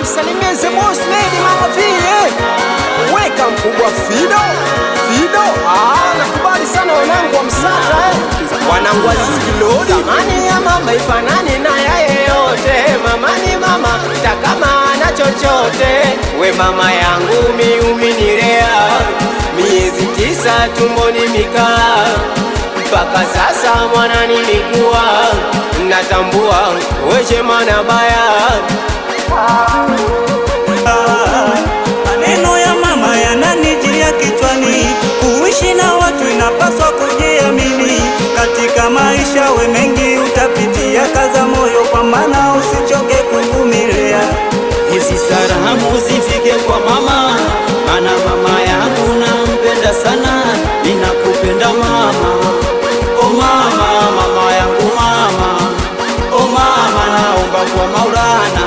Msalimie the boss lady mama vie. Weka mkubwa Fido. Nakubali sana wanangu wa Msata wanangu wa Zilodi. Tamani ya mama ifanani na ya yeyote. Mama ni mama takama na chochote. We mama yangu umenilea miezi 9 tumboni mikaa. Mpaka sasa mwana nimekuwa natambua wewe mana baya. Maneno ya mama yananijia kichwani. Kuishi na watu inapaswa kujiamini. Katika maisha we mengi utapitia, kaza moyo kwa maana usichoke kuvumilia. Hizi salamu zifike kwa mama, maana mama yangu nampenda sana. Ninakupenda mama, oh mama, mama yangu mama, oh mama, naomba kwa Maulana,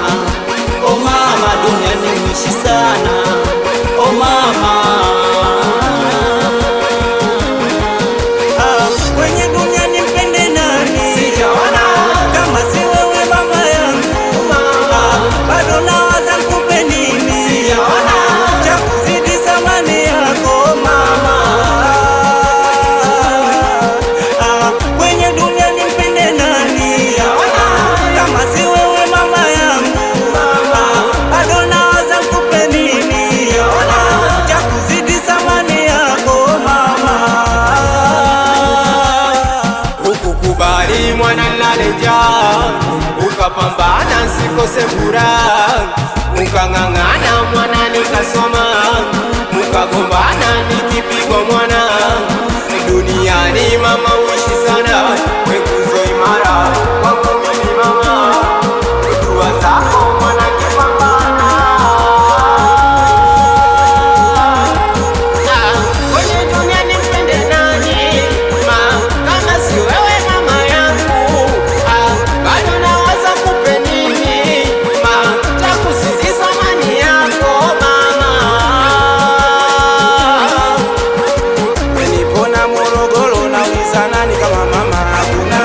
oh mama, duniani mwishi sana, oh mama. Kwenye dunia nimpende nani? Sijaona kama si wewe mama yangu. Bado nawaza nikupe nini? Sijaona cha kuzidi thamani yako mama. Kwenye dunia nimpende nani? Sijaona kama si wewe mama yangu. Bado nawaza nikupe nini? Sijaona cha kuzidi thamani yako mama. ukukubali mwana naleja, ukapambana sikose furaha, ukang'ang'ana mwana nikasoma, ukagombana nikipigwa mwana. Duniani mama uishi sana, we nguzo imara kwangu mimi mama, dua zako mwana kipambana. Kwenye dunia nimpende nani kama si wewe mama yangu. Bado nawaza kupe nini cha kuzidi thamani yako mama. Wenipona Morogoro nauliza nani kama mama? Hakuna.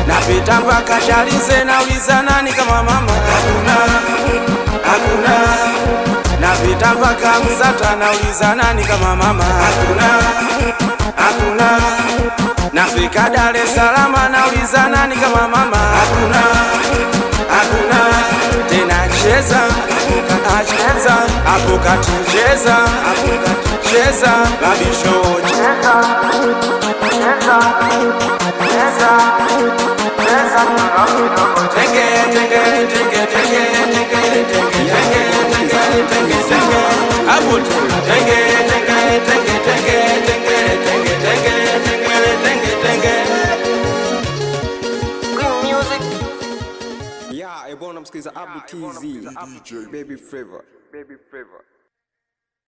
Napita mpaka Chalize nauliza nani kama mama? Hakuna. Napita mpaka Msata nauliza nani kama mama? Hakuna. Nafika Dar es Salaam nauliza nani kama mama? Hakuna. Tena cheza hapo kati, cheza babisho, Yeah, ebona msikiza Abu TZ DJ Baby Flavor.